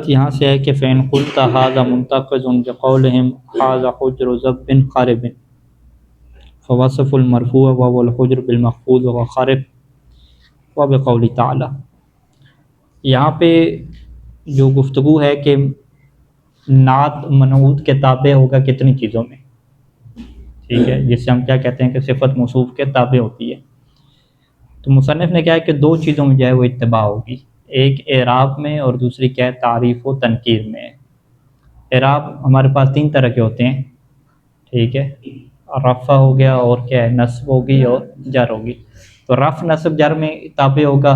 یہاں سے ہے کہ فین قلت ھذا منتقض بقولہم ھذا حجر ضب خارب فوصف المرفوع وهو الحجر بالمخفوض وهو خارب وبقول تعالی. یہاں پہ جو گفتگو ہے کہ نعت منعوت کے تابع ہوگا کتنی چیزوں میں، ٹھیک ہے، جس سے ہم کیا کہتے ہیں کہ صفت موصوف کے تابع ہوتی ہے. تو مصنف نے کہا ہے کہ دو چیزوں میں جو ہے وہ اتباع ہوگی، ایک اعراب میں اور دوسری کیا ہے تعریف و تنکیر میں. اعراب ہمارے پاس تین طرح کے ہوتے ہیں، ٹھیک ہے، رفع ہو گیا اور کیا ہے نصب ہوگی اور جر ہوگی. تو رفع نصب جر میں تابع ہوگا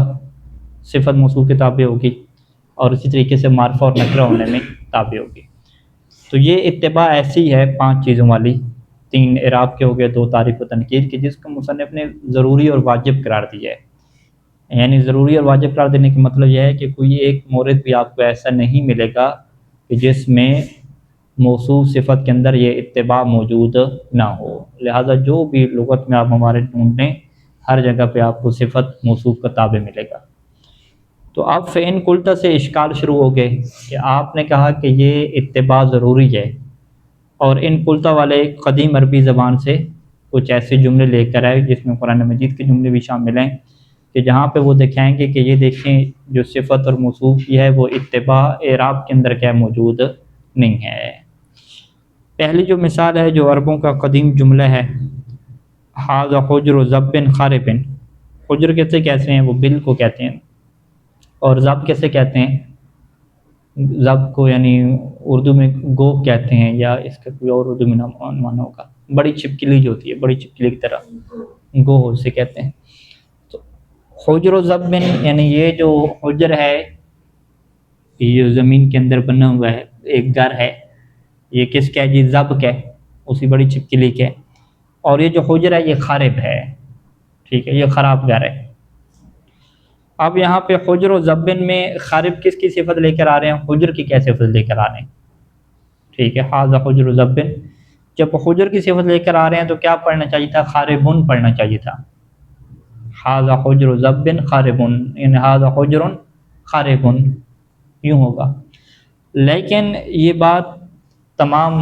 صفت موصوف کے تابع ہوگی، اور اسی طریقے سے معرفہ اور نکرہ ہونے میں تابع ہوگی. تو یہ اتباع ایسی ہے پانچ چیزوں والی، تین اعراب کے ہو گئے، دو تعریف و تنکیر کی، جس کو مصنف نے ضروری اور واجب قرار دیا ہے. یعنی ضروری اور واجب قرار دینے کا مطلب یہ ہے کہ کوئی ایک مورد بھی آپ کو ایسا نہیں ملے گا کہ جس میں موصوف صفت کے اندر یہ اتباع موجود نہ ہو. لہذا جو بھی لغت میں آپ ہمارے ڈھونڈیں ہر جگہ پہ آپ کو صفت موصوف کا تابع ملے گا. تو اب فین قلت سے اشکال شروع ہو گئے کہ آپ نے کہا کہ یہ اتباع ضروری ہے، اور ان قلت والے قدیم عربی زبان سے کچھ ایسے جملے لے کر آئے جس میں قرآن مجید کے جملے بھی شامل ہیں، کہ جہاں پہ وہ دکھائیں گے کہ یہ دیکھیں جو صفت اور موصوف کی ہے وہ اتباع اعراب کے اندر کیا موجود نہیں ہے. پہلی جو مثال ہے جو عربوں کا قدیم جملہ ہے، ھذا حجر ضب خارب. حجر کیسے ہیں؟ وہ بل کو کہتے ہیں، اور ضب کیسے کہتے ہیں؟ ضب کو یعنی اردو میں گوب کہتے ہیں، یا اس کا کوئی اور اردو میں معنی ہوگا، بڑی چھپکلی جو ہوتی ہے، بڑی چھپکلی کی طرح گو اسے کہتے ہیں. تو حجر و ضب یعنی یہ جو حجر ہے یہ زمین کے اندر بنا ہوا ہے ایک گھر ہے، یہ کس کا ہے جی؟ ضب کا، اسی بڑی چھپکلی کے. اور یہ جو حجر ہے یہ خارب ہے، ٹھیک ہے، یہ خراب گھر ہے. اب یہاں پہ حجر و ضب میں خارب کس کی صفت لے کر آ رہے ہیں؟ حجر کی کیا صفت لے کر آ رہے ہیں؟ ٹھیک ہے، ھذا حجر ضب. جب حجر کی صفت لے کر آ رہے ہیں تو کیا پڑھنا چاہیے تھا؟ خاربن پڑھنا چاہیے تھا. ھذا حجر ضب خاربن، یعنی ھذا حجر خاربن، یوں ہوگا. لیکن یہ بات تمام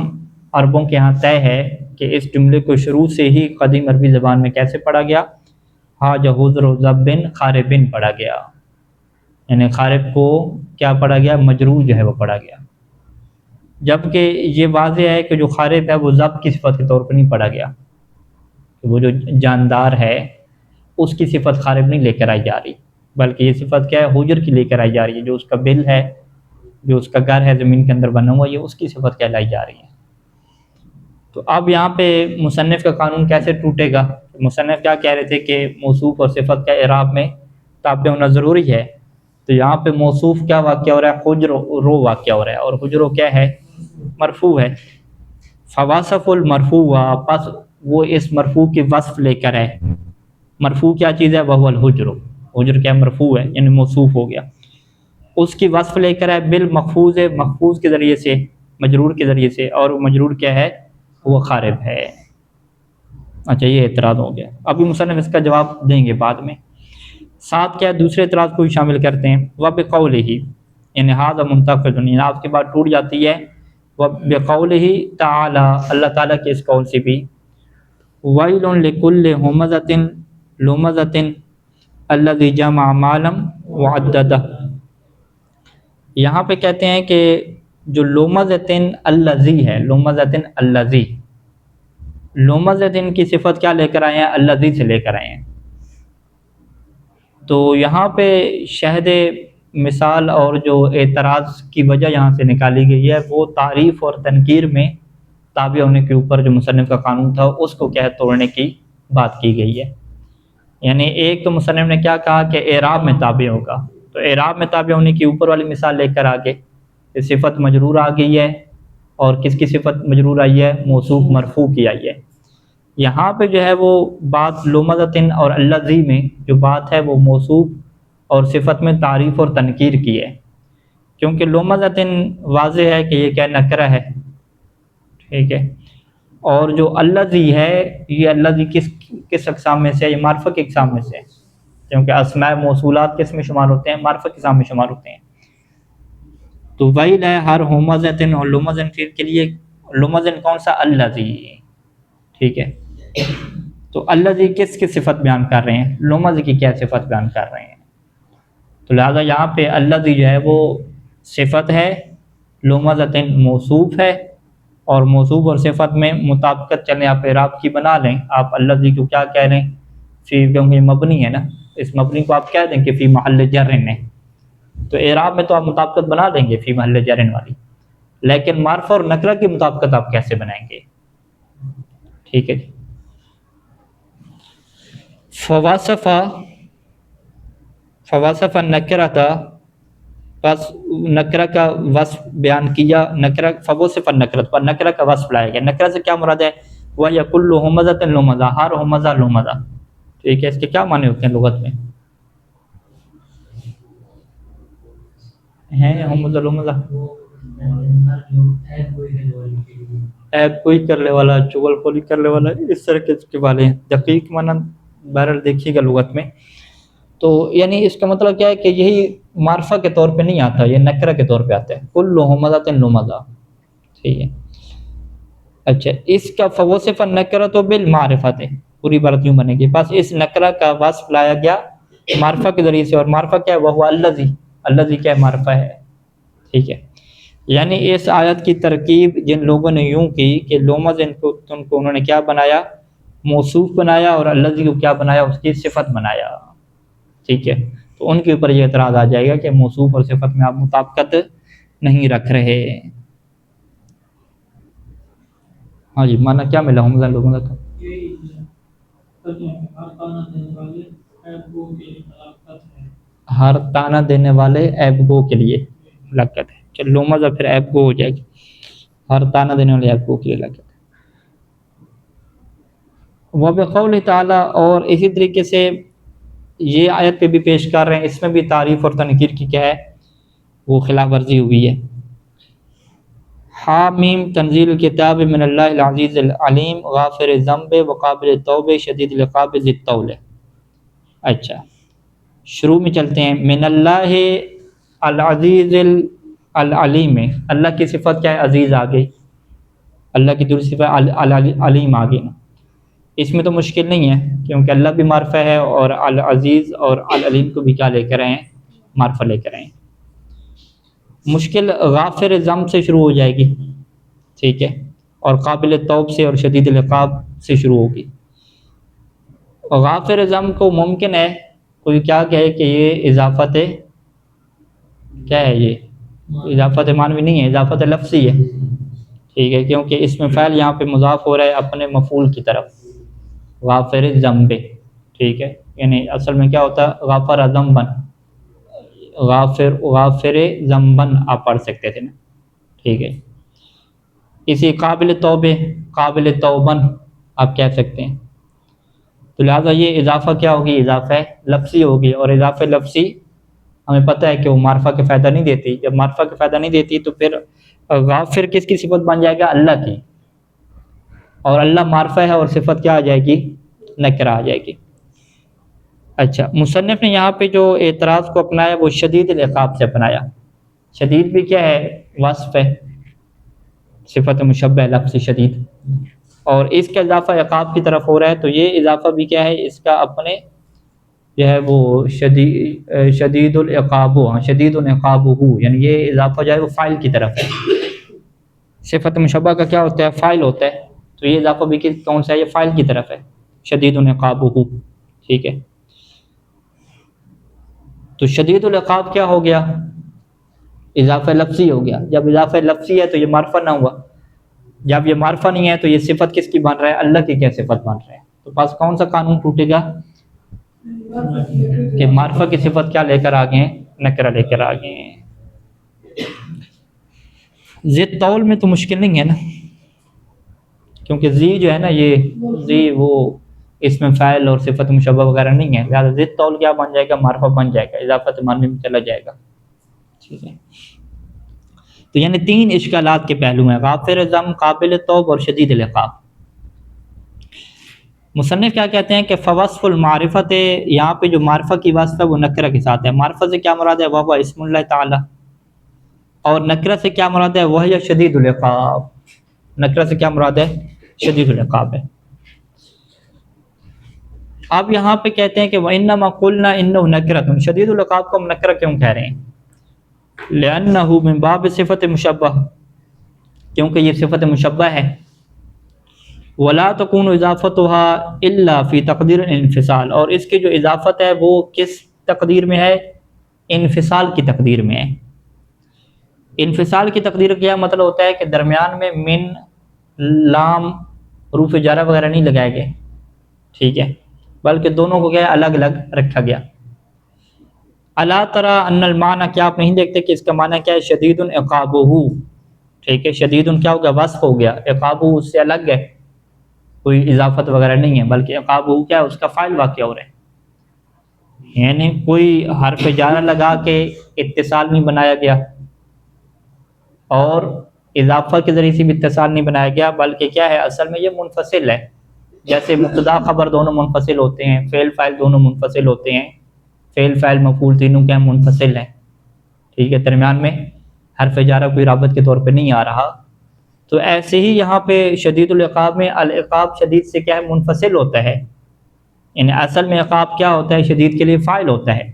عربوں کے ہاں طے ہے کہ اس جملے کو شروع سے ہی قدیم عربی زبان میں کیسے پڑھا گیا؟ ھذا حجر ضب خاربن پڑھا گیا، یعنی خارب کو کیا پڑھا گیا؟ مجرور جو ہے وہ پڑھا گیا. جبکہ یہ واضح ہے کہ جو خارب ہے وہ ضب کی صفت کے طور پر نہیں پڑھا گیا، کہ وہ جو جاندار ہے اس کی صفت خارب نہیں لے کر آئی جا رہی، بلکہ یہ صفت کیا ہے؟ حجر کی لے کر آئی جا رہی ہے. جو اس کا بل ہے، جو اس کا گھر ہے زمین کے اندر بنا ہوا، یہ اس کی صفت کہلائی جا رہی ہے. تو اب یہاں پہ مصنف کا قانون کیسے ٹوٹے گا؟ مصنف کیا کہہ رہے تھے کہ موصوف اور صفت کا اعراب میں تابع ہونا ضروری ہے. تو یہاں پہ موصوف کیا واقع ہو رہا ہے؟ حجر رو واقع ہو رہا ہے، اور حجر کیا ہے؟ مرفوع ہے. فواصف المرفوع ہوا، پس وہ اس مرفوع کی وصف لے کر ہے. مرفوع کیا چیز ہے؟ وہ الحجر. حجر کیا مرفوع ہے یعنی موصوف ہو گیا، اس کی وصف لے کر ہے بالمخفوض، مخفوض کے ذریعے سے، مجرور کے ذریعے سے، اور مجرور کیا ہے؟ وہ خارب ہے. اچھا، یہ اعتراض ہو گیا. ابھی مصنف اس کا جواب دیں گے بعد میں. ساتھ کیا دوسرے اعتراض کو بھی شامل کرتے ہیں، وَبِقَوْلِهِ، یعنی ھذا منتقض، یعنی آپ کی بات ٹوٹ جاتی ہے وَبِقَوْلِهِ تَعَالَى، اللہ تعالیٰ کے اس قول سے بھی، وَيْلٌ لِكُلِّ هُمَزَةٍ لُمَزَةٍ الَّذِي جَمَعَ مَالًا وَعَدَّدَهُ. یہاں پہ کہتے ہیں کہ جو لومزتن الذی ہے، لومزتن الذی، لومزتن کی صفت کیا لے کر آئے ہیں؟ الذی سے لے کر آئے ہیں. تو یہاں پہ شہد مثال اور جو اعتراض کی وجہ یہاں سے نکالی گئی ہے وہ تعریف اور تنکیر میں تابع ہونے کے اوپر جو مصنف کا قانون تھا اس کو کیا توڑنے کی بات کی گئی ہے. یعنی ایک تو مصنف نے کیا کہا کہ اعراب میں تابع ہوگا، تو اعراب میں تابع ہونے کی اوپر والی مثال لے کر آگے صفت مجرور آ گئی ہے، اور کس کی صفت مجرور آئی ہے؟ موصوف مرفوع کی آئی ہے. یہاں پہ جو ہے وہ بات لومزتن اور الذی میں جو بات ہے وہ موصوف اور صفت میں تعریف اور تنکیر کی ہے، کیونکہ لومزتن واضح ہے کہ یہ کیا نکرہ ہے، ٹھیک ہے. اور جو الذی ہے یہ الذی کس اقسام میں سے ہے؟ یہ معرفہ کی اقسام میں سے ہے، کیونکہ اسماء موصولات کس میں شمار ہوتے ہیں؟ معرفہ کی اقسام میں شمار ہوتے ہیں. تو ویل ہے ہر ہمزتن اور لمزن کے لیے. لمزن کون سا؟ الذی. ٹھیک ہے، تو الذی کس کی صفت بیان کر رہے ہیں؟ لمز کی کیا صفت بیان کر رہے ہیں؟ تو لہٰذا یہاں پہ الذی جو ہے وہ صفت ہے، لمزتن موصوف ہے، اور موصوف اور صفت میں مطابقت چلیں. آپ اعراب کی بنا لیں. آپ الذی کو کیا کہہ رہے ہیں؟ فی، کیونکہ مبنی ہے نا، اس مبنی کو آپ کہہ دیں کہ فی محل جرن ہے، تو اعراب میں تو آپ مطابقت بنا لیں گے فی محل جرن والی، لیکن معرفہ اور نکرہ کی مطابقت آپ کیسے بنائیں گے؟ ٹھیک ہے جی. فواصف النکرہ تھا، بس نکرہ کا وصف بیان کیا. نکرہ فوصف النکرہ پر نکرہ کا وصف لایا گیا. نکرہ سے کیا مراد ہے؟ وَهِيَ كُلُّ ہمزۃ لمزہ، ہر ہمزہ لمزہ. ٹھیک ہے، اس کے کیا معنی ہوتے ہیں لغت میں؟ ہیں ہمزہ لمزہ، عیب کوئی کرنے والا، چغل خوری کرنے والا، اس طرح کے والے ہیں. دقیق معنی بہرحال دیکھیے گا لغت میں. تو یعنی اس کا مطلب کیا ہے کہ یہی معرفہ کے طور پہ نہیں آتا، یہ نکرہ کے طور پہ آتا ہے. کل ہمزۃ لمزہ. ٹھیک ہے. اچھا، اس کا فوصف النکرہ تو بالمعرفت ہے، پوری بات یوں بنے گی. بس اس نکرہ کا وصف لایا گیا معرفہ کے ذریعے سے، اور معرفہ کیا ہے؟ وہ الذی. الذی کیا معرفہ ہے. ٹھیک ہے. یعنی اس آیت کی ترکیب جن لوگوں نے یوں کی کہ لومز ان کو انہوں نے کیا بنایا؟ موصوف بنایا، اور الذی کو کیا بنایا؟ اس کی صفت بنایا. ٹھیک ہے، تو ان کے اوپر یہ اعتراض آ جائے گا کہ موصوف اور صفت میں آپ مطابقت نہیں رکھ رہے. ہاں جی، مانا کیا ملا ہم لوگوں کا؟ ہر تانا دینے والے عیب گو کے لیے لگت ہے. چلو لومزہ پھر عیب گو ہو جائے گی. ہر تانا دینے والے عیب گو کے لیے لگت ہے. وبقول تعالیٰ، اور اسی طریقے سے یہ آیت پہ بھی پیش کر رہے ہیں، اس میں بھی تعریف اور تنکیر کی کیا ہے؟ وہ خلاف ورزی ہوئی ہے. حامیم تنزیل الکتاب من اللہ العزیز العلیم غافر الذنب وقابل التوب شدید العقاب ذی الطول. اچھا، شروع میں چلتے ہیں. من اللہ العزیز العلیم، اللہ کی صفت کیا ہے؟ عزیز آ گئی. اللہ کی دوسری صفت العلیم آ گئی. اس میں تو مشکل نہیں ہے کیونکہ اللہ بھی معرفہ ہے، اور العزیز اور العلیم کو بھی کیا لے کر آئے ہیں؟ معرفہ لے کر آئے ہیں. مشکل غافر ذنب سے شروع ہو جائے گی. ٹھیک ہے، اور قابل توب سے اور شدید العقاب سے شروع ہوگی. غافر ذنب کو ممکن ہے کوئی کیا کہے کہ یہ اضافت ہے، کیا ہے؟ یہ اضافت معنوی نہیں ہے، اضافت لفظی ہے. ٹھیک ہے، کیونکہ اس میں فعل یہاں پہ مضاف ہو رہا ہے اپنے مفعول کی طرف، غافر ذنب. ٹھیک ہے، یعنی اصل میں کیا ہوتا ہے؟ غافر ذنبن، غافر ذنبن آپ پڑھ سکتے تھے نا. ٹھیک ہے، اسی قابل توبہ، قابل توبن آپ کہہ سکتے ہیں. تو لہٰذا یہ اضافہ کیا ہوگی؟ اضافہ لفظی ہوگی، اور اضافہ لفظی ہمیں پتہ ہے کہ وہ معرفہ کے فائدہ نہیں دیتی. جب معرفہ کے فائدہ نہیں دیتی تو پھر غافر کس کی صفت بن جائے گا؟ اللہ کی، اور اللہ معرفہ ہے اور صفت کیا آ جائے گی؟ نکرہ آ جائے گی. اچھا، مصنف نے یہاں پہ جو اعتراض کو اپنایا وہ شدید العقاب سے اپنایا. شدید بھی کیا ہے؟ وصف ہے، صفت مشبہ لفظ شدید، اور اس کا اضافہ عقاب کی طرف ہو رہا ہے. تو یہ اضافہ بھی کیا ہے؟ اس کا اپنے جو ہے وہ شدید العقاب، ہاں شدید العقاب ہو، یعنی یہ اضافہ جو ہے وہ فاعل کی طرف ہے. صفت مشبہ کا کیا ہوتا ہے؟ فاعل ہوتا ہے. تو یہ اضافہ بھی کون سا ہے؟ یہ فاعل کی طرف ہے، شدید العقاب ہو. ٹھیک ہے، تو شدید العقاب کیا ہو گیا؟ اضافہ لفظی ہو گیا. جب اضافہ لفظی ہے تو یہ معرفہ نہ ہوا. جب یہ معرفہ نہیں ہے تو یہ صفت کس کی بن رہا ہے؟ اللہ کی کیا صفت بن رہا ہے؟ تو پاس کون سا قانون ٹوٹے گا کہ معرفہ کی صفت کیا لے کر آگے ہیں؟ نکرہ لے کر آگے ہیں. ذی طول میں تو مشکل نہیں ہے نا، کیونکہ ذی جو ہے نا، یہ ذی وہ اس میں فاعل اور صفت مشبہ وغیرہ نہیں ہے. لہٰذا ذی طول کیا بن جائے گا؟ معرفہ بن جائے گا، اضافت معنوی میں چلا جائے گا. ٹھیک ہے، تو یعنی تین اشکالات کے پہلو ہیں: غافر ذنب، قابل توب، اور شدید العقاب. مصنف کیا کہتے ہیں کہ فوصف المعرفت، یہاں پہ جو معرفہ کی واسطہ وہ نکرہ کے ساتھ ہے. معرفہ سے کیا مراد ہے؟ وہ اسم اللہ تعالی. اور نکرہ سے کیا مراد ہے؟ وہی شدید العقاب، نکرہ سے کیا مراد ہے؟ شدید العقاب ہے۔ اب یہاں پہ کہتے ہیں کہ وَإِنَّمَا قُلْنَا إِنَّهُ نَكِرَةٌ، شدید العقاب کو ہم نکرہ کیوں کہہ رہے ہیں؟ لِأَنَّهُ مِن باب صفت مشبہ، کیونکہ یہ صفت مشبہ ہے۔ وَلَا تَكُونُ اضافتها إِلَّا فِي تقدیر الانفصال، اور اس کی جو اضافت ہے وہ کس تقدیر میں ہے؟ انفصال کی تقدیر میں ہے۔ انفصال کی تقدیر کیا مطلب ہوتا ہے کہ درمیان میں من، لام، حروف جارہ وغیرہ نہیں لگائے گئے، ٹھیک ہے، بلکہ دونوں کو کیا الگ الگ رکھا گیا۔ الا تری ان المعنی، کیا آپ نہیں دیکھتے کہ اس کا معنی کیا ہے؟ شدید عقابہ، ٹھیک ہے، شدید کیا ہو گیا؟ وصف ہو گیا، عقابہ اس سے الگ ہے، کوئی اضافت وغیرہ نہیں ہے، بلکہ عقابہ کیا ہے؟ اس کا فاعل واقع ہو رہا ہے، یعنی کوئی حرف جارہ لگا کے اتصال نہیں بنایا گیا اور اضافہ کے ذریعے سے بھی اتصال نہیں بنایا گیا، بلکہ کیا ہے؟ اصل میں یہ منفصل ہے، جیسے مبتدا خبر دونوں منفصل ہوتے ہیں، فعل فاعل دونوں منفصل ہوتے ہیں، فعل فاعل مفعول تینوں کیا منفصل ہیں، ٹھیک ہے، درمیان میں حرف جارہ کوئی رابط کے طور پہ نہیں آ رہا۔ تو ایسے ہی یہاں پہ شدید العقاب میں العقاب شدید سے کیا ہے؟ منفصل ہوتا ہے، یعنی اصل میں عقاب کیا ہوتا ہے؟ شدید کے لیے فاعل ہوتا ہے،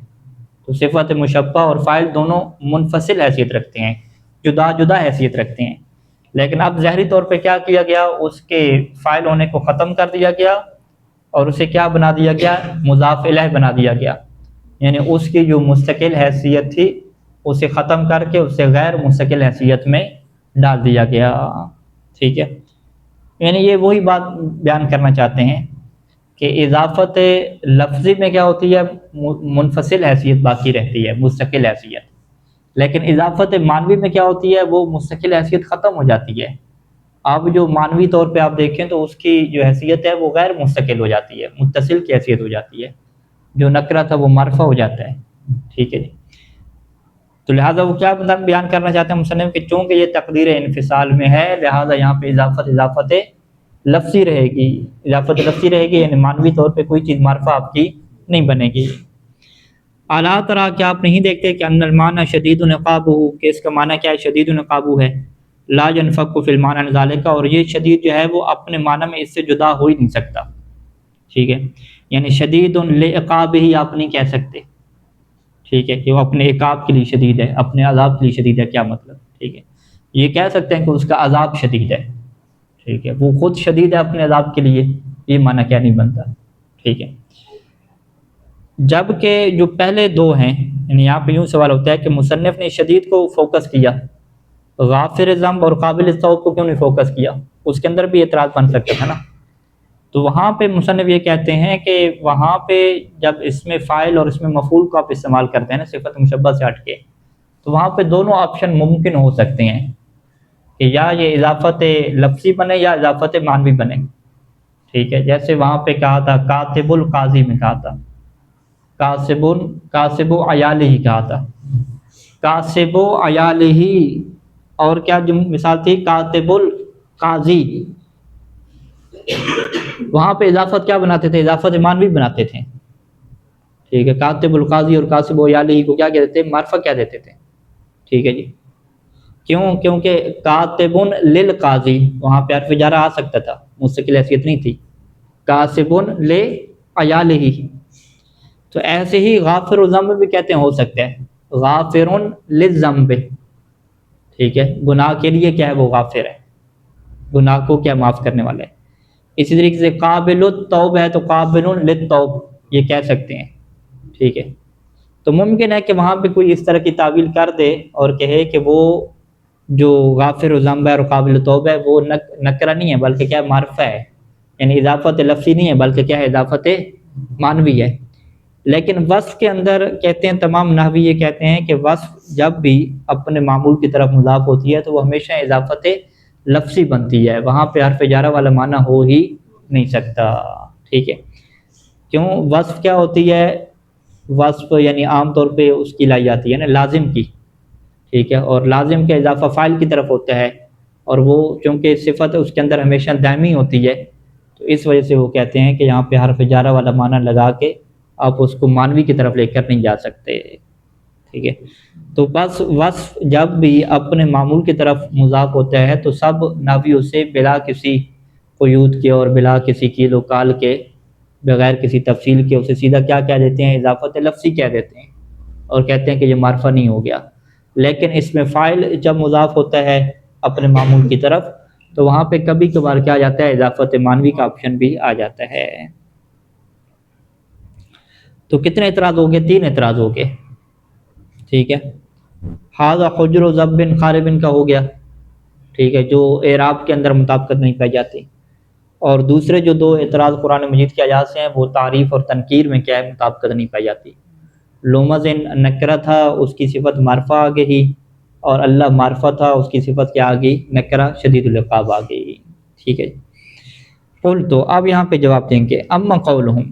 تو صفت مشبہ اور فاعل دونوں منفصل حیثیت رکھتے ہیں، جدا جدا حیثیت رکھتے ہیں، لیکن اب ظاہری طور پہ کیا کیا گیا؟ اس کے فاعل ہونے کو ختم کر دیا گیا اور اسے کیا بنا دیا گیا؟ مضاف الیہ بنا دیا گیا، یعنی اس کی جو مستقل حیثیت تھی اسے ختم کر کے اسے غیر مستقل حیثیت میں ڈال دیا گیا، ٹھیک ہے، یعنی یہ وہی بات بیان کرنا چاہتے ہیں کہ اضافت لفظی میں کیا ہوتی ہے؟ منفصل حیثیت باقی رہتی ہے، مستقل حیثیت، لیکن اضافت معنوی میں کیا ہوتی ہے؟ وہ مستقل حیثیت ختم ہو جاتی ہے۔ اب جو معنوی طور پہ آپ دیکھیں تو اس کی جو حیثیت ہے وہ غیر مستقل ہو جاتی ہے، متصل کی حیثیت ہو جاتی ہے، جو نکرہ تھا وہ معرفہ ہو جاتا ہے، ٹھیک ہے جی۔ تو لہٰذا وہ کیا بیان کرنا چاہتے ہیں مصنف کہ چونکہ یہ تقدیر انفصال میں ہے لہٰذا یہاں پہ اضافت لفظی رہے گی، اضافت لفظی رہے گی، یعنی معنوی طور پہ کوئی چیز معرفہ آپ کی نہیں بنے گی۔ الا تری، کیا آپ نہیں دیکھتے کہ ان المعنی شدید عقابہ، کہ اس کا معنی کیا ہے؟ شدید عقابہ ہے، لا ينفك فی المعنی عن ذلک، اور یہ شدید جو ہے وہ اپنے معنی میں اس سے جدا ہو ہی نہیں سکتا، ٹھیک ہے، یعنی شدید لعقابہ ہی آپ نہیں کہہ سکتے، ٹھیک ہے، کہ وہ اپنے عقاب کے لیے شدید ہے، اپنے عذاب کے لیے شدید ہے، کیا مطلب، ٹھیک ہے، یہ کہہ سکتے ہیں کہ اس کا عذاب شدید ہے، ٹھیک ہے، وہ خود شدید ہے اپنے عذاب کے لیے، یہ معنی کیا نہیں بنتا، ٹھیک ہے۔ جبکہ جو پہلے دو ہیں، یعنی یہاں پہ یوں سوال ہوتا ہے کہ مصنف نے شدید کو فوکس کیا، غافر ذنب اور قابل التوب کو کیوں نہیں فوکس کیا؟ اس کے اندر بھی اعتراض بن سکتا تھا نا۔ تو وہاں پہ مصنف یہ کہتے ہیں کہ وہاں پہ جب اس میں فاعل اور اس میں مفعول کو آپ استعمال کرتے ہیں نا صفت مشبہ سے ہٹ کے، تو وہاں پہ دونوں آپشن ممکن ہو سکتے ہیں کہ یا یہ اضافت لفظی بنے یا اضافت معنوی بنے، ٹھیک ہے، جیسے وہاں پہ کہا تھا کاتب القاضی میں کہا تھا، کاسب عیالہ کہا تھا، کاسب عیالہ، اور کیا جو مثال تھی کاتب القاضی، وہاں پہ اضافت کیا بناتے تھے؟ اضافت معنوی بناتے تھے، ٹھیک ہے، کاتب القاضی اور کاسب عیالہ کو کیا کہتے تھے؟ معرفہ کیا دیتے تھے، ٹھیک ہے جی، کیوں؟ کیونکہ کاتب للقاضی وہاں پہ حرف جارہ آ سکتا تھا، مستقل حیثیت نہیں تھی، کاسب لعیالہ، تو ایسے ہی غافر الذنب بھی کہتے ہیں، ہو سکتا ہے غافر للذنب، ٹھیک ہے، گناہ کے لیے کیا ہے؟ وہ غافر ہے، گناہ کو کیا معاف کرنے والا ہے۔ اسی طریقے سے قابل التوب ہے تو قابل للتوب یہ کہہ سکتے ہیں، ٹھیک ہے، تو ممکن ہے کہ وہاں پہ کوئی اس طرح کی تعویل کر دے اور کہے کہ وہ جو غافر الذنب ہے اور قابل التوب ہے وہ نکرہ نہیں ہے بلکہ کیا معرفہ ہے، یعنی اضافت لفظی نہیں ہے بلکہ کیا ہے؟ اضافت معنوی ہے۔ لیکن وصف کے اندر کہتے ہیں تمام نحوی یہ کہتے ہیں کہ وصف جب بھی اپنے معمول کی طرف مضاف ہوتی ہے تو وہ ہمیشہ اضافت لفظی بنتی ہے، وہاں پہ حرف جارہ والا معنی ہو ہی نہیں سکتا، ٹھیک ہے، کیوں؟ وصف کیا ہوتی ہے؟ وصف یعنی عام طور پہ اس کی لائی جاتی ہے نا لازم کی، ٹھیک ہے، اور لازم کا اضافہ فاعل کی طرف ہوتا ہے، اور وہ چونکہ صفت اس کے اندر ہمیشہ دائمی ہوتی ہے تو اس وجہ سے وہ کہتے ہیں کہ یہاں پہ حرف جارہ والا معنی لگا کے آپ اس کو معنوی کی طرف لے کر نہیں جا سکتے، ٹھیک ہے، تو بس وصف جب بھی اپنے معمول کی طرف مضاف ہوتا ہے تو سب نحوی اسے بلا کسی قیود کے اور بلا کسی کیل و کال کے، بغیر کسی تفصیل کے اسے سیدھا کیا کہہ دیتے ہیں؟ اضافت لفظی کہہ دیتے ہیں، اور کہتے ہیں کہ یہ معرفہ نہیں ہو گیا۔ لیکن اس میں فاعل جب مضاف ہوتا ہے اپنے معمول کی طرف تو وہاں پہ کبھی کبھار کیا آ جاتا ہے؟ اضافت معنوی کا آپشن بھی آ جاتا ہے۔ تو کتنے اعتراض ہو گئے؟ 3 اعتراض ہو گئے، ٹھیک ہے۔ ھذا حجر ضب خارب کا ہو گیا، ٹھیک ہے، جو اعراب کے اندر مطابقت نہیں پائی جاتی، اور دوسرے جو 2 اعتراض قرآن مجید کے آیات سے ہیں وہ تعریف اور تنکیر میں کیا ہے؟ مطابقت نہیں پائی جاتی۔ لومز نکرہ تھا، اس کی صفت معرفہ آ گئی، اور اللہ معرفہ تھا، اس کی صفت کیا آ گئی؟ نکرہ شدید العقاب آ گئی، ٹھیک ہے۔ قل تو اب یہاں پہ جواب دیں گے، اما قولہم،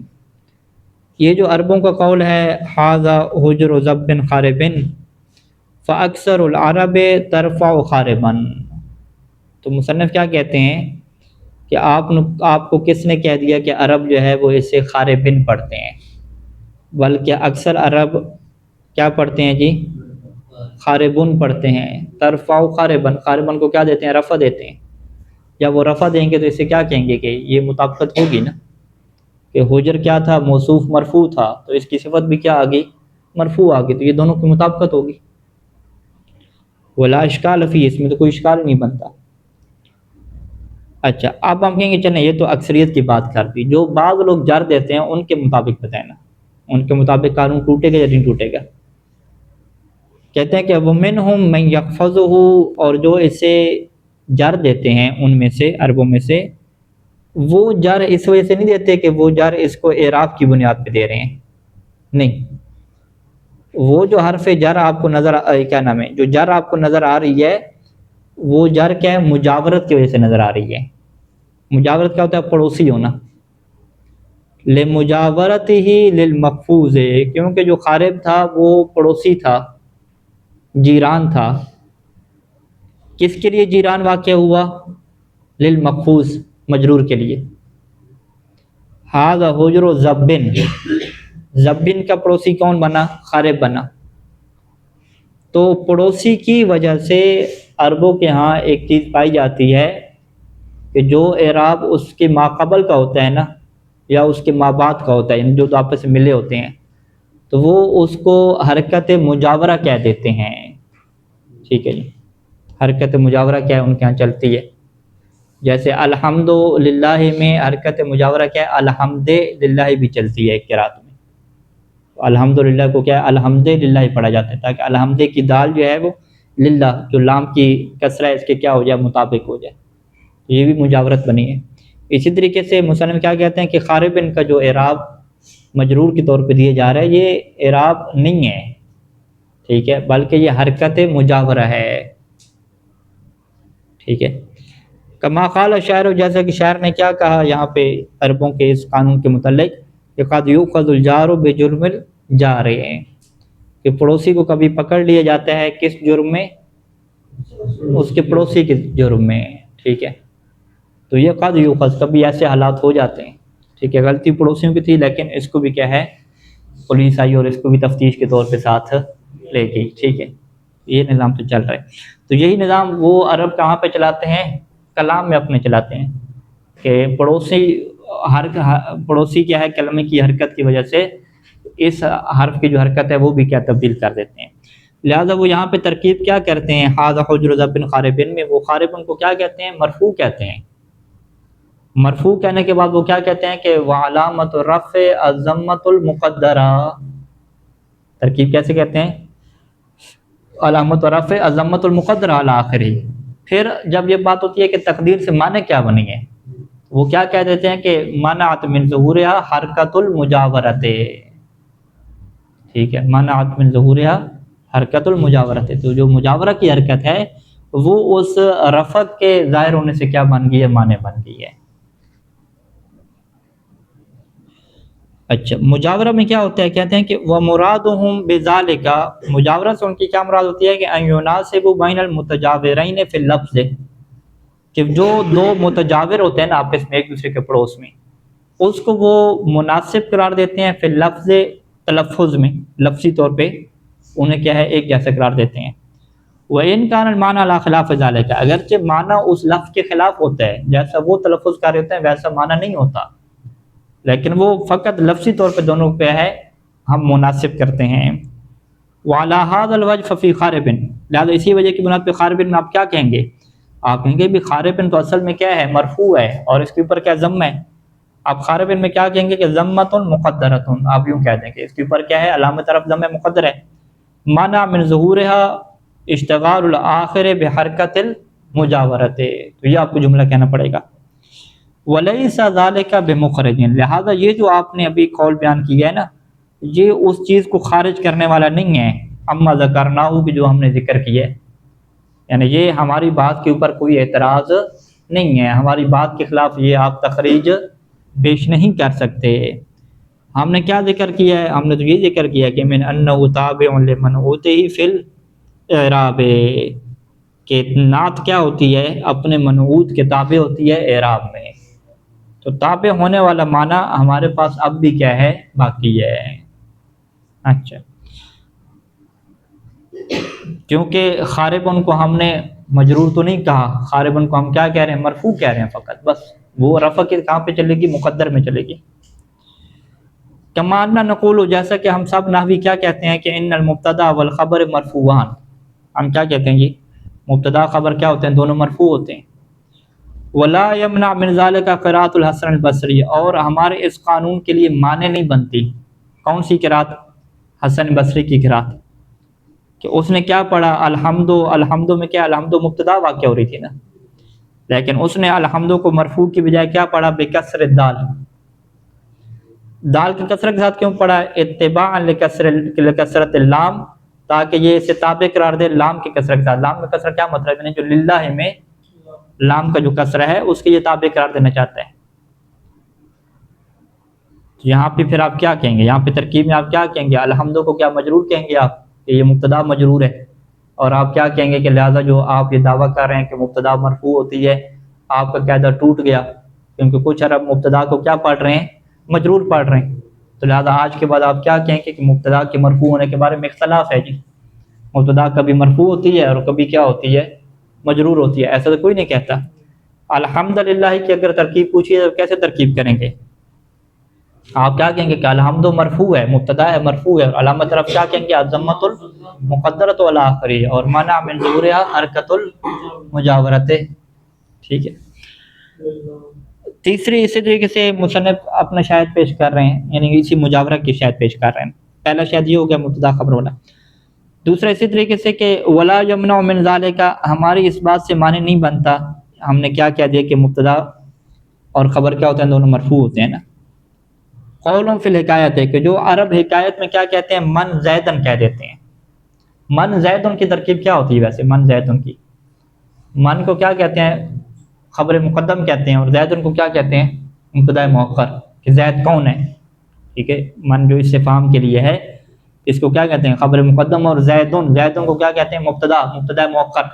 یہ جو عربوں کا قول ہے ھذا حجر ضب خارب فاکثر العرب ترفع خاربا، تو مصنف کیا کہتے ہیں کہ آپ کو کس نے کہہ دیا کہ عرب جو ہے وہ اسے خاربن پڑھتے ہیں؟ بلکہ اکثر عرب کیا پڑھتے ہیں جی؟ خاربن پڑھتے ہیں۔ ترفع خاربن، خاربن کو کیا دیتے ہیں؟ رفع دیتے ہیں۔ جب وہ رفع دیں گے تو اسے کیا کہیں گے کہ یہ مطابقت ہوگی نا، کہ حجر کیا تھا؟ موصوف مرفوع تھا، تو اس کی صفت بھی کیا آ گئی؟ مرفوع آ گئی، تو یہ دونوں کی مطابقت ہوگی۔ ولا اشکال فی، اس میں تو کوئی اشکال نہیں بنتا۔ اچھا، اب ہم کہیں گے چلیں یہ تو اکثریت کی بات کر دی، جو بعض لوگ جر دیتے ہیں ان کے مطابق بتائیں نا، ان کے مطابق قانون ٹوٹے گا یا نہیں ٹوٹے گا؟ کہتے ہیں کہ وَمِنْهُمْ مَنْ يَحْفَظُهُ، اور جو اسے جر دیتے ہیں ان میں سے، عربوں میں سے، وہ جر اس وجہ سے نہیں دیتے کہ وہ جر اس کو اعراب کی بنیاد پہ دے رہے ہیں، نہیں، وہ جو حرف جر آپ کو نظر کیا نام ہے، جو جر آپ کو نظر آ رہی ہے وہ جر کیا ہے؟ مجاورت کی وجہ سے نظر آ رہی ہے۔ مجاورت کیا ہوتا ہے؟ پڑوسی ہونا۔ لمجاورت ہی للمحفوظ، کیونکہ جو خارب تھا وہ پڑوسی تھا، جیران تھا۔ کس کے لیے جیران واقع ہوا؟ للمحفوظ، مجرور کے لیے۔ ھذا حجر ضب، ضبن کا پڑوسی کون بنا؟ خارب بنا۔ تو پڑوسی کی وجہ سے عربوں کے ہاں ایک چیز پائی جاتی ہے کہ جو اعراب اس کے ماقبل کا ہوتا ہے نا، یا اس کے مابعد کا ہوتا ہے، جو تو آپس میں ملے ہوتے ہیں، تو وہ اس کو حرکت مجاورہ کہہ دیتے ہیں، ٹھیک ہے جی۔ حرکت مجاورہ کیا ہے؟ ان کے ہاں چلتی ہے۔ جیسے الحمدللہ میں حرکت مجاورہ کیا ہے؟ الحمدللہ بھی چلتی ہے ایک قرات میں، الحمدللہ کو کیا ہے؟ الحمدللہ پڑھا جاتا ہے، تاکہ الحمد کی دال جو ہے وہ للہ، جو لام کی کسرہ ہے اس کے کیا ہو جائے؟ مطابق ہو جائے، یہ بھی مجاورت بنی ہے۔ اسی طریقے سے مصنف کیا کہتے ہیں کہ خاربن کا جو اعراب مجرور کے طور پہ دیے جا رہا ہے یہ اعراب نہیں ہے، ٹھیک ہے، بلکہ یہ حرکت مجاورہ ہے، ٹھیک ہے۔ کما قال شاعر، جیسا کہ شاعر نے کیا کہا یہاں پہ عربوں کے اس قانون کے متعلق کہ قد یؤخذ الجار بجرم الجار، کہ پڑوسی کو کبھی پکڑ لیا جاتا ہے کس جرم میں؟ اس کے پڑوسی کے جرم میں، ٹھیک ہے۔ تو یہ قد یؤخذ، کبھی ایسے حالات ہو جاتے ہیں، ٹھیک ہے، غلطی پڑوسیوں کی تھی لیکن اس کو بھی کیا ہے؟ پولیس آئی اور اس کو بھی تفتیش کے طور پہ ساتھ لے گئی، ٹھیک ہے۔ یہ نظام تو چل رہا ہے۔ تو یہی نظام وہ عرب کہاں پہ چلاتے ہیں؟ کلام میں اپنے چلاتے ہیں، کہ پڑوسی کیا ہے؟ کلمے کی حرکت کی وجہ سے اس حرف کی جو حرکت ہے وہ بھی کیا تبدیل کر دیتے ہیں۔ لہٰذا وہ یہاں پہ ترکیب کیا کرتے ہیں؟ ھذا حجر ضب خارب میں وہ خاربن کو کیا کہتے ہیں؟ مرفوع کہتے ہیں۔ مرفوع کہنے کے بعد وہ کیا کہتے ہیں کہ وعلامۃ الرفع الضمۃ المقدرہ، ترکیب کیسے کہتے ہیں؟ علامت رفع الضمۃ المقدرہ علی آخرہ۔ پھر جب یہ بات ہوتی ہے کہ تقدیر سے معنی کیا بنی ہے، وہ کیا کہہ دیتے ہیں کہ منعت من ظہورها حرکت المجاورۃ، ٹھیک ہے، منعت من ظہورها حرکت المجاورۃ، تو جو مجاورہ کی حرکت ہے وہ اس رفع کے ظاہر ہونے سے کیا بن گئی ہے؟ معنی بن گئی ہے۔ اچھا، مجاورہ میں کیا ہوتا ہے؟ کہتے ہیں کہ وَمُرَادُهُمْ بِذَالِكَ، مجاورہ سے ان کی کیا مراد ہوتی ہے؟ کہ أَن يُنَاسِبُ بَيْنَ الْمُتَجَاوِرَيْنِ فِي اللَّفْظِ، کہ جو دو متجاور ہوتے ہیں نا آپس میں ایک دوسرے کے پڑوس میں، اس کو وہ مناسب قرار دیتے ہیں فی اللفظ، تلفظ میں، لفظی طور پہ، انہیں کیا ہے ایک جیسا قرار دیتے ہیں۔ وَإِنْ كَانَ الْمَعْنَى عَلَى خِلَافِ ذَلِكَ، اگرچہ معنی اس لفظ کے خلاف ہوتا ہے، جیسا وہ تلفظ کر رہے ہوتے ہیں ویسا معنی نہیں ہوتا، لیکن وہ فقط لفظی طور پہ دونوں پہ ہے ہم مناسب کرتے ہیں۔ وَعَلَى هَذَا الْوَجْهِ فَفِي خَارِبٍ، لہٰذا اسی وجہ کی بنیاد پہ خاربن میں آپ کیا کہیں گے؟ آپ کہیں گے بھی خاربن تو اصل میں کیا ہے؟ مرفوع ہے، اور اس کے اوپر کیا ضم ہے؟ آپ خاربن میں کیا کہیں گے کہ ضمۃ مقدرۃ، آپ یوں کہہ دیں کہ اس کے اوپر کیا ہے؟ علامت طرف ضم مقدر ہے۔ منع من ظہورها اشتغال الآخر بحرکت المجاورت، تو یہ آپ کو جملہ کہنا پڑے گا۔ ولیس ذالک بمخرج، لہذا یہ جو آپ نے ابھی قول بیان کیا ہے نا، یہ اس چیز کو خارج کرنے والا نہیں ہے، اما ذکرناہ کہ جو ہم نے ذکر کیا ہے، یعنی یہ ہماری بات کے اوپر کوئی اعتراض نہیں ہے، ہماری بات کے خلاف یہ آپ تخریج پیش نہیں کر سکتے۔ ہم نے کیا ذکر کیا ہے؟ ہم نے تو یہ ذکر کیا کہ من انہ تابع لمنعوتہ فی الاعراب، کہ نعت کیا ہوتی ہے؟ اپنے منعوت کے تابع ہوتی ہے اعراب میں، تو تابع ہونے والا معنی ہمارے پاس اب بھی کیا ہے؟ باقی ہے۔ اچھا، کیونکہ خاربن کو ہم نے مجرور تو نہیں کہا، خاربن کو ہم کیا کہہ رہے ہیں؟ مرفوع کہہ رہے ہیں فقط، بس وہ رفع کے کہاں پہ چلے گی؟ مقدر میں چلے گی۔ کما ان نقول، جیسا کہ ہم سب نحوی کیا کہتے ہیں کہ ان المبتدا والخبر مرفوعان، ہم کیا کہتے ہیں جی؟ مبتدا خبر کیا ہوتے ہیں؟ دونوں مرفوع ہوتے ہیں۔ ولا یمنع من ذلک قراءۃ الحسن البصری، اور ہمارے اس قانون کے لیے معنی نہیں بنتی کون سی قراءت؟ حسن بصری کی قراءت، کہ اس نے کیا پڑھا؟ الحمد، الحمد میں کیا؟ الحمد مبتدا واقع ہو رہی تھی نا، لیکن اس نے الحمد کو مرفوع کی بجائے کیا پڑھا؟ بکسر الدال، دال کی کسرت کے ساتھ کیوں پڑھا؟ اتباعا لکسرت اللام، تاکہ یہ اسے تابع قرار دے لام کی کسرت کے ساتھ۔ لام کا کسرہ کیا مطلب ہے؟ جو للہ میں لام کا جو کسرہ ہے اس کے یہ تابع قرار دینا چاہتا ہے۔ یہاں پہ پھر آپ کیا کہیں گے؟ یہاں پہ ترکیب میں آپ کیا کہیں گے؟ الحمد کو کیا مجرور کہیں گے آپ کہ یہ مبتدا مجرور ہے، اور آپ کیا کہیں گے کہ لہذا جو آپ یہ دعویٰ کر رہے ہیں کہ مبتدا مرفوع ہوتی ہے، آپ کا قاعدہ ٹوٹ گیا، کیونکہ کچھ عرب مبتدا کو کیا پڑھ رہے ہیں؟ مجرور پڑھ رہے ہیں، تو لہذا آج کے بعد آپ کیا کہیں گے کہ مبتدا کے مرفوع ہونے کے بارے میں اختلاف ہے جی، مبتدا کبھی مرفوع ہوتی ہے اور کبھی کیا ہوتی ہے؟ مجرور ہوتی ہے، ایسا تو کوئی نہیں کہتا۔ الحمدللہ کی اگر ترکیب پوچھی تو کیسے ترکیب کریں گے؟ آپ کیا کہیں گے کہ الحمد مرفوع ہے، مبتدا ہے مرفوع ہے، علامت طرف کیا کہیں گے؟ الضمۃ المقدرۃ علی آخرہ، اور منع من ظہورها حرکت المجاورت، ٹھیک ہے۔ تیسری اسی طریقے سے مصنف اپنا شاہد پیش کر رہے ہیں، یعنی اسی مجاورہ کی شاہد پیش کر رہے ہیں۔ پہلا شاہد یہ ہو گیا مبتدا خبر والا۔ دوسرا اسی طریقے سے کہ ولا یمنع من ذالک، ہماری اس بات سے معنی نہیں بنتا، ہم نے کیا کہہ دیا کہ مبتدا اور خبر کیا ہوتے ہیں؟ دونوں مرفوع ہوتے ہیں نا۔ قولوں فی الحکایت ہے کہ جو عرب حکایت میں کیا کہتے ہیں؟ من زیدن کہہ دیتے ہیں۔ من زیدن کی ترکیب کیا ہوتی ہے ویسے؟ من زیدن کی، من کو کیا کہتے ہیں؟ خبر مقدم کہتے ہیں، اور زیدن کو کیا کہتے ہیں؟ مبتدا مؤخر، کہ زید کون ہے، ٹھیک ہے۔ من جو استفہام کے لیے ہے اس کو کیا کہتے ہیں؟ خبر مقدم، اور زیدن، زیدن کو کیا کہتے ہیں؟ مبتدا، مبتدا مؤخر۔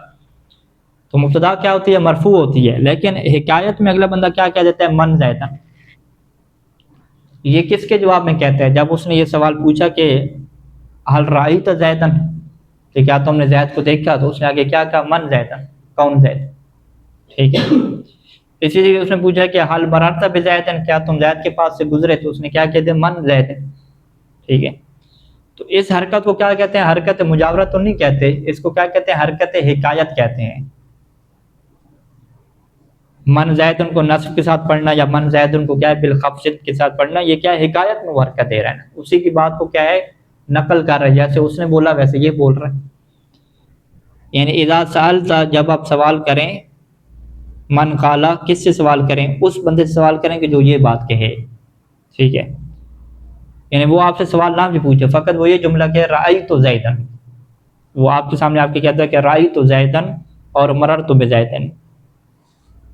تو مبتدا کیا ہوتی ہے؟ مرفوع ہوتی ہے، لیکن حکایت میں اگلا بندہ کیا کہہ دیتا ہے؟ من زیدن۔ یہ کس کے جواب میں کہتا ہے؟ جب اس نے یہ سوال پوچھا کہ حل رأیت زیدن، کہ کیا تم نے زید کو دیکھا، تو اس نے آگے کیا کہا؟ من زیدن، کون زید، ٹھیک ہے۔ اسی لیے اس نے پوچھا کہ حل مررت بزیدن، کیا تم زید کے پاس سے گزرے، تو اس نے کیا کہہ دیا؟ من زیدن، ٹھیک ہے۔ تو اس حرکت کو کیا کہتے ہیں؟ حرکت مجاورت تو نہیں کہتے، اس کو کیا کہتے ہیں؟ حرکت حکایت کہتے ہیں۔ من زیدن کو نصب کے ساتھ پڑھنا، یا من زیدن کو کیا ہے؟ بالخفض کے ساتھ پڑھنا، یہ کیا ہے؟ حکایت میں وہ حرکت دے رہا ہے نا، اسی کی بات کو کیا ہے؟ نقل کر رہا ہے، جیسے اس نے بولا ویسے یہ بول رہا ہے۔ یعنی اذا سألت، جب آپ سوال کریں، من قالا، کس سے سوال کریں؟ اس بندے سے سوال کریں کہ جو یہ بات کہے، ٹھیک ہے۔ یعنی وہ آپ سے سوال نہ بھی پوچھے، فقط وہ یہ جملہ کہ رأیت زیدن، وہ آپ کے سامنے آپ کے کہتا ہے کہ رأیت زیدن اور مررت بزیدن۔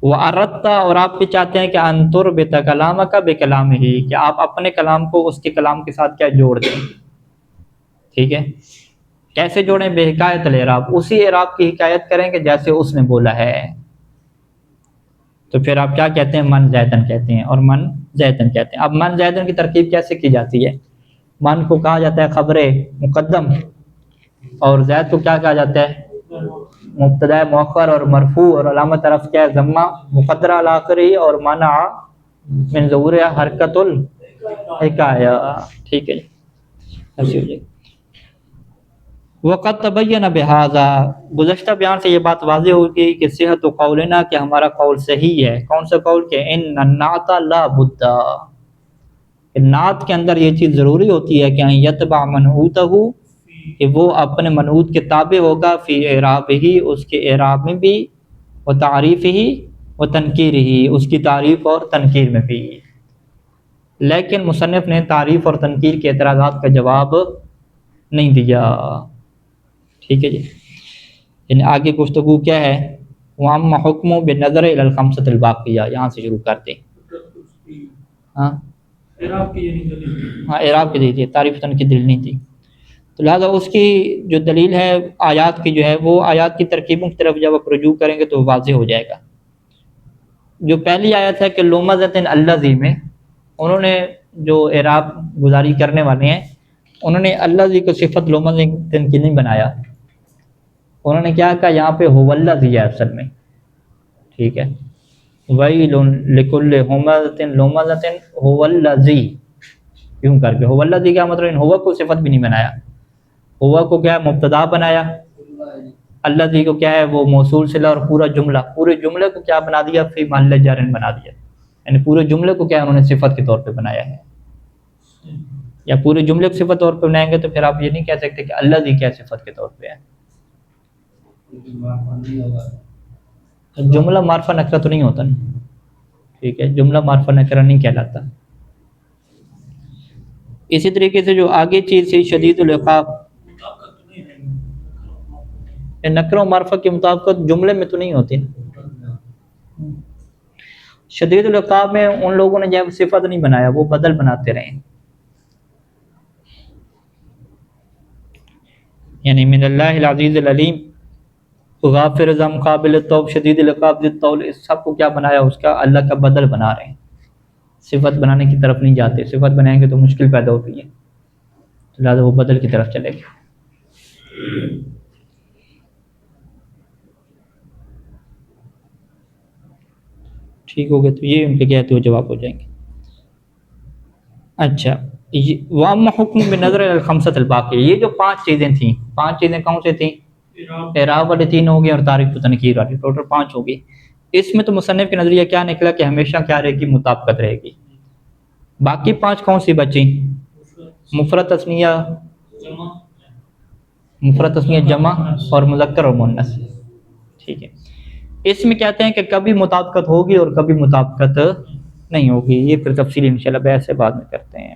وَأَرَدْتَ، اور آپ بھی چاہتے ہیں کہ ان تربط کلامک بکلامہ، کہ آپ اپنے کلام کو اس کے کلام کے ساتھ کیا جوڑ دیں، ٹھیک ہے۔ کیسے جوڑیں؟ بحکایت الاعراب، اسی اعراب کی حکایت کریں کہ جیسے اس نے بولا ہے۔ تو پھر آپ کیا کہتے ہیں؟ من زیدن کہتے ہیں، اور من زیدن کہتے ہیں۔ اب من زیدن کی ترکیب کیسے کی جاتی ہے؟ من کو کہا جاتا ہے خبر مقدم، اور زید کو کیا کہا جاتا ہے؟ مبتدا مؤخر اور مرفوع، اور علامت رفع کیا ہے؟ ضمہ مقدرہ علی آخرہ، اور منع من ظہور حرکت الحکایہ. ٹھیک ہے جی، ایسی ہو جائے گی. وقت تبین بہذا، گزشتہ بیان سے یہ بات واضح ہو گئی کہ صحت و قولنا کہ ہمارا قول صحیح ہے. کون سا قول؟ کہ ان النعت لا بد، نعت کے اندر یہ چیز ضروری ہوتی ہے کہ یتبع منعوتہ، کہ وہ اپنے منعوت کے تابع ہوگا، فی اعرابہ، اس کے اعراب میں بھی، و تعریفہ و تنکیرہ، اس کی تعریف اور تنکیر میں بھی. لیکن مصنف نے تعریف اور تنکیر کے اعتراضات کا جواب نہیں دیا. ٹھیک ہے جی، یعنی آگے گفتگو کیا ہے؟ وَأَمَّا حُکْمُ بِالنَّظَرِ إِلَى الْخَمْسَةِ الْبَاقِيَةِ، یہاں سے شروع کرتے. ہاں اعراب کی دی تھی، تعریف تنکیر دلیل نہیں تھی. تو لہٰذا اس کی جو دلیل ہے آیات کی جو ہے، وہ آیات کی ترکیبوں کی طرف جب آپ رجوع کریں گے تو واضح ہو جائے گا. جو پہلی آیت ہے کہ لومزۃ الذی میں، انہوں نے جو اعراب گزاری کرنے والے ہیں، انہوں نے الذی کو صفت لومزۃ کی نہیں بنایا. انہوں نے کیا کہا؟ یہاں پہ هو الذی ہے اصل میں. ٹھیک ہے، ویل لکل ہمزۃ لومزۃ هو الذی، کیوں کر کے هو الذی کا مطلب ہوا کو صفت بھی نہیں بنایا، ہوا کو کیا ہے؟ مبتدا بنایا. الذی کو کیا ہے؟ وہ موصول صلہ، اور پورے جملے کو کیا بنا دیا؟ فی محل جر بنا دیا. یعنی پورے جملے کو کیا انہوں نے صفت کے طور پہ بنایا ہے. یا پورے جملے کو صفت طور پہ بنائیں گے تو پھر آپ یہ نہیں کہہ سکتے کہ الذی کیا صفت کے طور پہ ہے. جملہ معرفہ نکرہ تو نہیں ہوتا نا. ٹھیک ہے، جملہ معرفہ نکرہ نہیں کہلاتا. اسی طریقے سے جو آگے چیز تھی شدید العقاب، نکرہ و معرفہ کی مطابقت جملے میں تو نہیں ہوتی. شدید العقاب میں ان لوگوں نے جب صفت نہیں بنایا، وہ بدل بناتے رہے. یعنی من اللہ العزیز العلیم، غافر ذم قابل التوب شدید العقاب ذی الطول، اس سب کو کیا بنایا؟ اس کا اللہ کا بدل بنا رہے ہیں. صفت بنانے کی طرف نہیں جاتے، صفت بنائیں گے تو مشکل پیدا ہوتی ہے، تو لہٰذا وہ بدل کی طرف چلے گئے. ٹھیک ہو گیا، تو یہ ان کے کہتے ہوئے جواب ہو جائیں گے. اچھا، وَأَمَّا حُکْمُ بِالنَّظَرِ إِلَى الْخَمْسَةِ الْبَاقِيَةِ، یہ جو 5 چیزیں تھیں، 5 چیزیں کون سے تھیں؟ اعراب والے 3 ہو گئے اور تعریف و تنکیر والے، ٹوٹل 5 ہو گئی. اس میں تو مصنف کے نظریہ کیا نکلا کہ ہمیشہ کیا رہے گی؟ مطابقت رہے گی. باقی 5 کون سی بچیں؟ مفرد تثنیہ، جمع اور مذکر اور مؤنث. ٹھیک ہے، اس میں کہتے ہیں کہ کبھی مطابقت ہوگی اور کبھی مطابقت نہیں ہوگی. یہ پھر تفصیل انشاءاللہ بحث سے بعد میں کرتے ہیں.